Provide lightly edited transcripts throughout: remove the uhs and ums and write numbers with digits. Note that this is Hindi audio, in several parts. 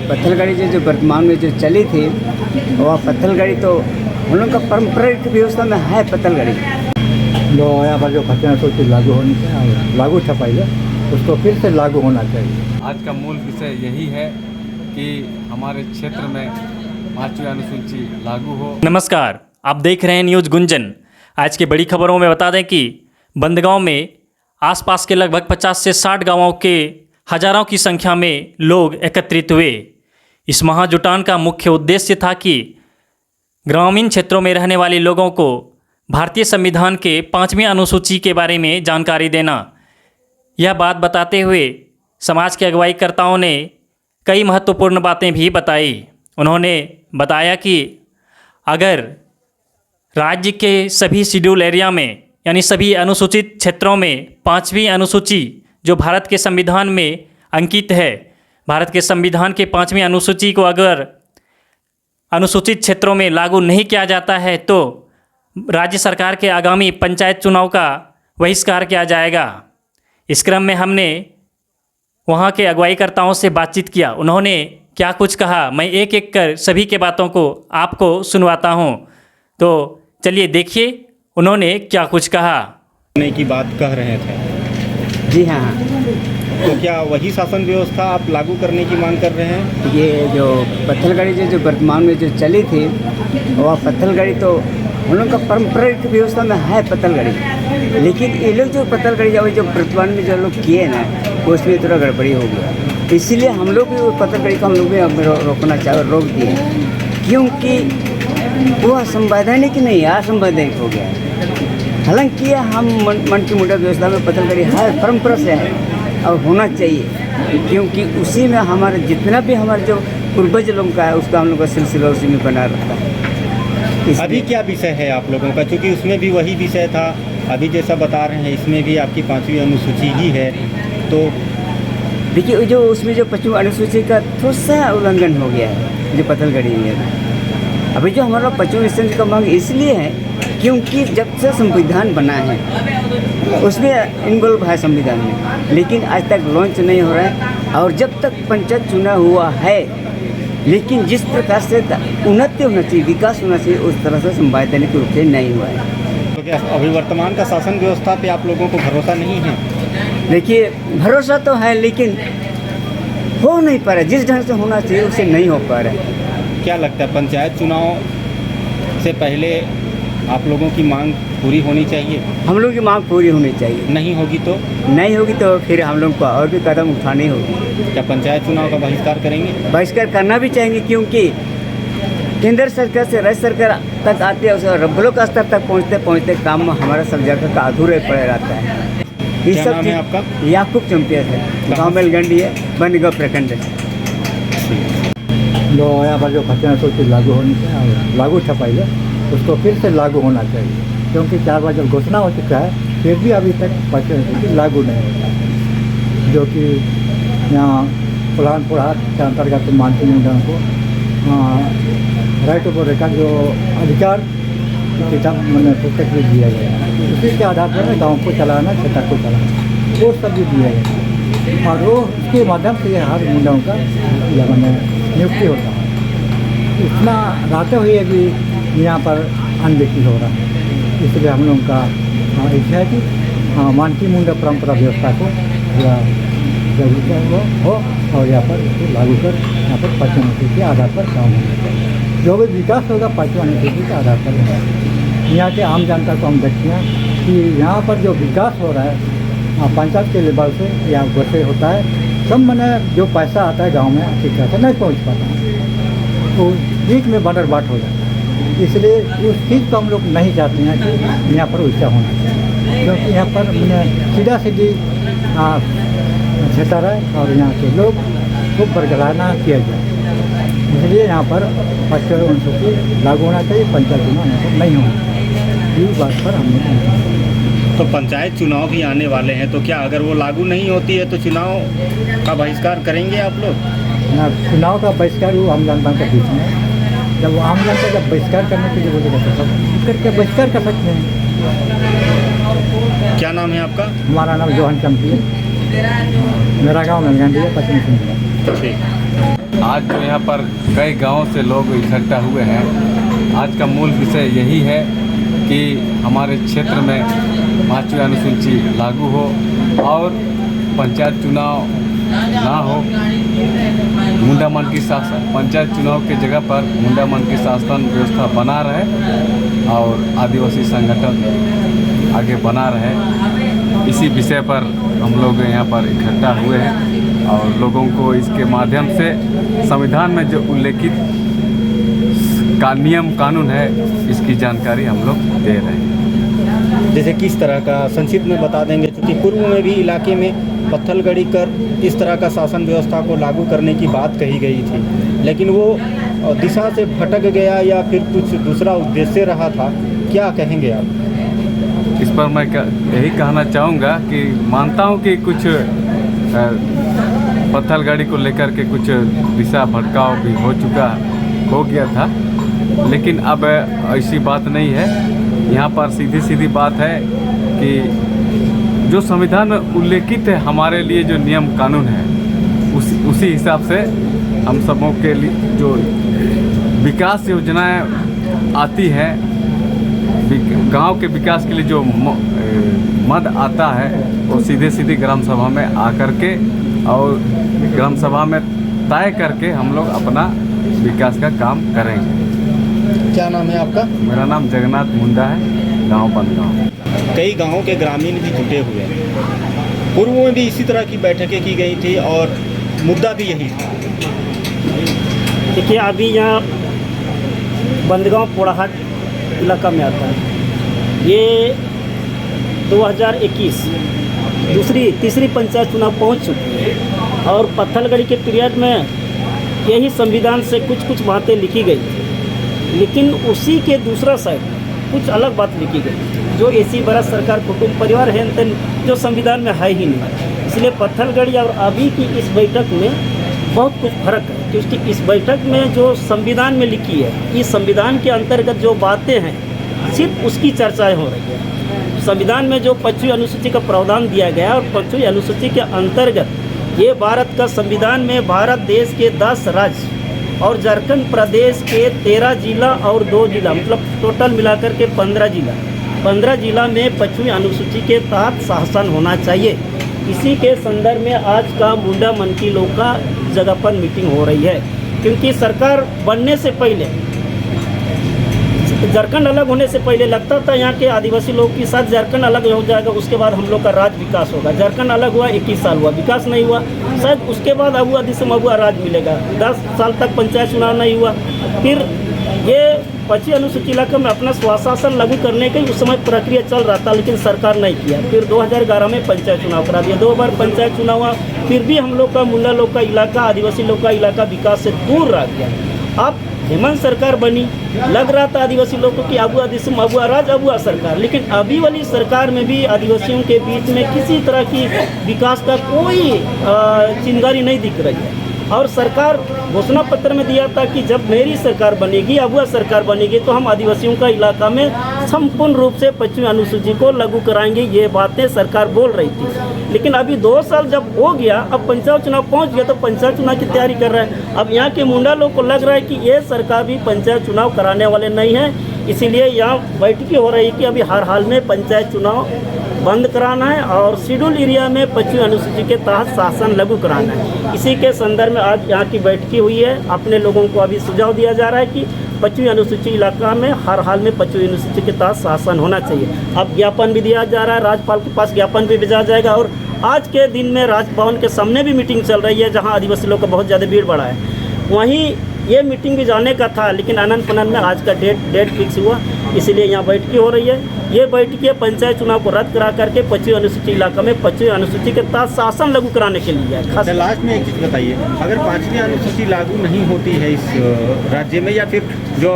जो यहाँ पर जो खतरा सूची लागू होनी चाहिए, लागू था पहले, उसको फिर से लागू होना चाहिए। आज का मूल विषय यही है कि हमारे क्षेत्र में 5वीं अनुसूची लागू हो। नमस्कार, आप देख रहे हैं न्यूज़ गुंजन। आज की बड़ी खबरों में बता दें कि बंदगांव में आसपास के लगभग 50 से 60 गांवों के हजारों की संख्या में लोग एकत्रित हुए। इस महाजुटान का मुख्य उद्देश्य था कि ग्रामीण क्षेत्रों में रहने वाले लोगों को भारतीय संविधान के 5वीं अनुसूची के बारे में जानकारी देना। यह बात बताते हुए समाज के अगुवाईकर्ताओं ने कई महत्वपूर्ण बातें भी बताई। उन्होंने बताया कि अगर राज्य के सभी शेड्यूल एरिया में यानी सभी अनुसूचित क्षेत्रों में 5वीं अनुसूची जो भारत के संविधान में अंकित है, भारत के संविधान के 5वीं अनुसूची को अगर अनुसूचित क्षेत्रों में लागू नहीं किया जाता है तो राज्य सरकार के आगामी पंचायत चुनाव का बहिष्कार किया जाएगा। इस क्रम में हमने वहाँ के अगुवाईकर्ताओं से बातचीत किया। उन्होंने क्या कुछ कहा, मैं एक एक कर सभी के बातों को आपको सुनवाता हूँ। तो चलिए देखिए उन्होंने क्या कुछ कहा। की बात कह रहे थे। जी हाँ, तो क्या वही शासन व्यवस्था आप लागू करने की मांग कर रहे हैं? ये जो पत्थर गाड़ी जो वर्तमान में जो चली थी, वह पत्थर गाड़ी तो हम लोग का पारंपरिक व्यवस्था में है पत्थर गाड़ी, लेकिन ये लोग जो पत्थर गाड़ी जो वर्तमान में जो लोग किए ना, उसमें थोड़ा गड़बड़ी हो गया। इसीलिए हम लोग भी वो पत्थर गाड़ी को हम लोग भी रोकना चाहे, रोक दिए, क्योंकि वो असंवैधानिक नहीं, असंवैधानिक हो गया। हालांकि हम मन की मुद्दा व्यवस्था में पत्थर गाड़ी है, परंपरा से है और होना चाहिए, क्योंकि उसी में हमारे जितना भी हमारे जो पूर्वज लोगों का है उसका हम लोग का सिलसिला उसी में बना रहता है। अभी क्या विषय है आप लोगों का? क्योंकि उसमें भी वही विषय था, अभी जैसा बता रहे हैं इसमें भी आपकी 5वीं अनुसूची ही है। तो देखिए जो उसमें जो 5वीं अनुसूची का थोड़ा सा उल्लंघन हो गया है जो पत्थर गाड़ी में। अभी जो हमारा 5वीं अनुसूची का मांग इसलिए है क्योंकि जब से संविधान बना है उसमें इन्वॉल्व है संविधान में, लेकिन आज तक लॉन्च नहीं हो रहा है। और जब तक पंचायत चुनाव हुआ है, लेकिन जिस प्रकार से उन्नति होना चाहिए, विकास होना चाहिए, उस तरह से संवैधानिक रूप से नहीं हुआ है। क्या अभी वर्तमान का शासन व्यवस्था पे आप लोगों को भरोसा नहीं है? देखिए भरोसा तो है, लेकिन हो नहीं पा रहा, जिस ढंग से होना चाहिए उसे नहीं हो पा रहा है। क्या लगता है पंचायत चुनाव से पहले आप लोगों की मांग पूरी होनी चाहिए? हम लोग की मांग पूरी होनी चाहिए। नहीं होगी तो फिर हम लोग को और भी कदम उठानी होगी। क्या पंचायत चुनाव का बहिष्कार करेंगे? बहिष्कार करना भी चाहेंगे, क्योंकि केंद्र सरकार से राज्य सरकार तक आते हैं, उसे ब्लॉक स्तर तक पहुँचते काम हमारा सब जगह का अधूरे पड़े रहता है। ये क्या सब नाम है आपका? याकूब चंपिया है, गाँव मेलगंडी है, बंदगांव प्रखंड है। जो यहाँ पर जो खतरा सूची लागू होनी चाहिए, लागू था पहले, उसको फिर से लागू होना चाहिए, क्योंकि 4 बार जब घोषणा हो चुका है फिर भी अभी तक 5वीं अनुसूची लागू नहीं होता, जो कि यहाँ पुरानपुर हाट के अंतर्गत मानसी मंडल को राइट ऑफ रिकॉर्ड जो अधिकार किताब मैंने पुस्तक भी दिया गया है, उसी के आधार पर गाँव को चलाना, क्षेत्र को चलाना, वो सब भी दिया गया है। और वो उसके माध्यम से हर मुद्दाओं का मैंने नियुक्ति होता है। इतना रहते हुए भी यहाँ पर अनदेखी हो रहा है, इसलिए हम लोगों का इच्छा है कि मानकी मुंडा परंपरा व्यवस्था को जरूर हो और यहाँ पर इसको लागू कर यहाँ पर 5वीं अनुसूची के आधार पर काम होना चाहिए। जो भी विकास होगा 5वीं अनुसूची के आधार पर होगा। यहाँ के आम जनता को हम देखते हैं कि यहाँ पर जो विकास हो रहा है पंचायत के लेवल से या वैसे होता है, सब मैंने जो पैसा आता है गाँव में ठीक तरह से नहीं पहुँच पाता, तो बीच में बंदर बाट हो जाता है। इसलिए उस चीज़ को हम लोग नहीं चाहते हैं कि यहाँ पर वैसा होना चाहिए, क्योंकि यहाँ पर सीधा सीधी क्षेत्र है और यहाँ के लोग खूब बरकरार किया जाए, इसलिए यहाँ पर 5वीं अनुसूची लागू होना चाहिए, पंचायत चुनाव यहाँ पर नहीं होना चाहिए। इस बात पर हमने तो पंचायत चुनाव भी आने वाले हैं, तो क्या अगर वो लागू नहीं होती है तो चुनाव का बहिष्कार करेंगे आप लोग? चुनाव का बहिष्कार वो आम जनता के बीच में, जब वो आम जनता जब बहिष्कार करने के लिए बोलेगा तो सब करके बहिष्कार कर सकते हैं। क्या नाम है आपका? हमारा नाम जोहन चंपी है, मेरा गांव मेलगंडी है, 25 ठीक। आज जो यहाँ पर कई गांवों से लोग इकट्ठा हुए हैं, आज का मूल विषय यही है कि हमारे क्षेत्र में 5वीं अनुसूची लागू हो और पंचायत चुनाव ना हो। मुंडा मंडी शासन, पंचायत चुनाव के जगह पर मुंडा मंडी शासन व्यवस्था बना रहे और आदिवासी संगठन आगे बना रहे। इसी विषय पर हम लोग यहाँ पर इकट्ठा हुए हैं और लोगों को इसके माध्यम से संविधान में जो उल्लेखित का नियम कानून है इसकी जानकारी हम लोग दे रहे हैं। जैसे किस तरह का संक्षिप्त में बता देंगे, क्योंकि पूर्व में भी इलाके में पत्थल गड़ी कर इस तरह का शासन व्यवस्था को लागू करने की बात कही गई थी, लेकिन वो दिशा से भटक गया या फिर कुछ दूसरा उद्देश्य रहा था, क्या कहेंगे आप इस पर? मैं यही कहना चाहूँगा कि मानता हूँ कि कुछ पत्थल गाड़ी को लेकर के कुछ दिशा भटकाव भी हो गया था, लेकिन अब ऐसी बात नहीं है। यहाँ पर सीधी बात है कि जो संविधान में उल्लेखित है हमारे लिए जो नियम कानून है उसी हिसाब से हम सबों के लिए जो विकास योजनाएं आती हैं, गांव के विकास के लिए जो मद आता है वो सीधे ग्राम सभा में आकर के और ग्राम सभा में तय करके हम लोग अपना विकास का काम करेंगे। क्या नाम है आपका? मेरा नाम जगन्नाथ मुंडा है, गांव बनगांव। कई गांवों के ग्रामीण भी जुटे हुए हैं। पूर्व में भी इसी तरह की बैठकें की गई थी और मुद्दा भी यही था। देखिए, अभी यहाँ बंदगांव पोड़ाहाट इलाका में आता है। ये 2021 तीसरी पंचायत चुनाव पहुँच चुकी है और पत्थलगढ़ी के पीरियड में यही संविधान से कुछ बातें लिखी गई थी, लेकिन उसी के दूसरा साइड कुछ अलग बात लिखी गई जो ऐसी भारत सरकार कुटुंब परिवार है जो संविधान में है ही नहीं। इसलिए पत्थलगढ़ी और अभी की इस बैठक में बहुत कुछ फर्क है, क्योंकि इस बैठक में जो संविधान में लिखी है, इस संविधान के अंतर्गत जो बातें हैं सिर्फ उसकी चर्चाएं हो रही है। संविधान में जो 5वीं अनुसूची का प्रावधान दिया गया और 5वीं अनुसूची के अंतर्गत ये भारत का संविधान में भारत देश के 10 राज्य और झारखंड प्रदेश के 13 जिला और 2 जिला, मतलब टोटल मिलाकर के 15 जिला में 5वीं अनुसूची के तहत शासन होना चाहिए। इसी के संदर्भ में आज का मुंडा मंडी लोग का जगह पर मीटिंग हो रही है, क्योंकि सरकार बनने से पहले, झारखंड अलग होने से पहले लगता था यहाँ के आदिवासी लोग के साथ झारखंड अलग हो जाएगा, उसके बाद हम लोग का राज्य विकास होगा। झारखंड अलग हुआ, 21 साल हुआ, विकास नहीं हुआ। शायद उसके बाद अबुआ दिसम अबुआ राज्य मिलेगा। 10 साल तक पंचायत चुनाव नहीं हुआ। फिर ये 5वीं अनुसूची इलाका में अपना स्वशासन लागू करने की उस समय प्रक्रिया चल रहा था, लेकिन सरकार नहीं किया। फिर 2011 में पंचायत चुनाव करा दिया। 2 बार पंचायत चुनाव हुआ, फिर भी हम लोग का मुंडा लोग का इलाका, आदिवासी लोग का इलाका विकास से दूर रह गया। अब हेमंत सरकार बनी, लग रहा था आदिवासी लोगों की अबुआ दिसम अबुआ राज अबुआ सरकार, लेकिन अभी वाली सरकार में भी आदिवासियों के बीच में किसी तरह की विकास का कोई चिंगारी नहीं दिख रही है। और सरकार घोषणा पत्र में दिया था कि जब मेरी सरकार बनेगी, अबुआ सरकार बनेगी, तो हम आदिवासियों का इलाका में संपूर्ण रूप से 5वीं अनुसूची को लागू कराएंगे। ये बातें सरकार बोल रही थी, लेकिन अभी 2 साल जब हो गया, अब पंचायत चुनाव पहुंच गया, तो पंचायत चुनाव की तैयारी कर रहे हैं। अब यहाँ के मुंडा लोग को लग रहा है कि ये सरकार भी पंचायत चुनाव कराने वाले नहीं है, इसीलिए यहाँ बैठकें हो रही है कि अभी हर हाल में पंचायत चुनाव बंद कराना है और शेड्यूल एरिया में 5वीं अनुसूची के तहत शासन लागू कराना है। इसी के संदर्भ में आज यहाँ की बैठक हुई है। अपने लोगों को अभी सुझाव दिया जा रहा है कि 5वीं अनुसूची इलाका में हर हाल में 5वीं अनुसूची के तहत शासन होना चाहिए। अब ज्ञापन भी दिया जा रहा है, राज्यपाल के पास ज्ञापन भी भेजा जाएगा और आज के दिन में राजभवन के सामने भी मीटिंग चल रही है, जहाँ आदिवासी लोग का बहुत ज़्यादा भीड़ बढ़ा है। वहीं ये मीटिंग भी जाने का था, लेकिन आनंद फनंद में आज का डेट फिक्स हुआ, इसीलिए यहाँ बैठकें हो रही है। ये बैठकें पंचायत चुनाव को रद्द करा करके 5वीं अनुसूची इलाका में 5वीं अनुसूची के तहत शासन लागू कराने के लिए है। खास लास्ट में एक चीज़ बताइए, अगर 5वीं अनुसूची लागू नहीं होती है इस राज्य में या फिर जो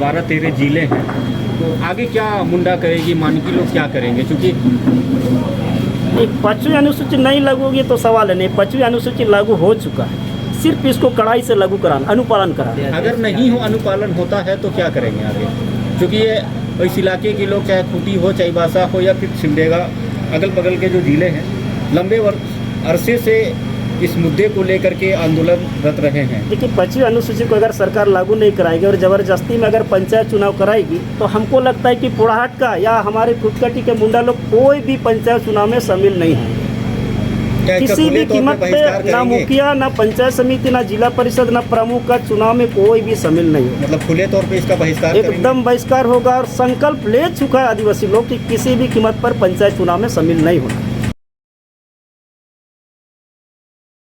12-13 जिले हैं, तो आगे क्या मुंडा करेगी, मानकी लोग क्या करेंगे? क्योंकि 5वीं अनुसूची नहीं लागू होगी तो सवाल है नहीं, 5वीं अनुसूची लागू हो चुका है, सिर्फ इसको कड़ाई से लागू कराना, अनुपालन कराना। अगर नहीं हो, अनुपालन होता है तो क्या करेंगे आगे? क्योंकि ये इस इलाके के लोग, चाहे खूंटी हो, चाहे बासा हो या फिर सिमडेगा, अगल बगल के जो जिले हैं, लंबे अरसे से इस मुद्दे को लेकर के आंदोलनरत रहे हैं। देखिए 25वीं अनुसूची को अगर सरकार लागू नहीं कराएगी और ज़बरदस्ती में अगर पंचायत चुनाव कराएगी तो हमको लगता है कि पुराहट का या हमारे खुदकटी के मुंडा लोग कोई भी पंचायत चुनाव में शामिल नहीं है। किसी भी कीमत पे ना मुखिया, ना पंचायत समिति, ना जिला परिषद, ना प्रमुख का चुनाव में कोई भी शामिल नहीं है। मतलब खुले तौर पे इसका बहिष्कार एकदम बहिष्कार होगा और संकल्प ले चुका है आदिवासी लोग कि किसी भी कीमत पर पंचायत चुनाव में शामिल नहीं होना।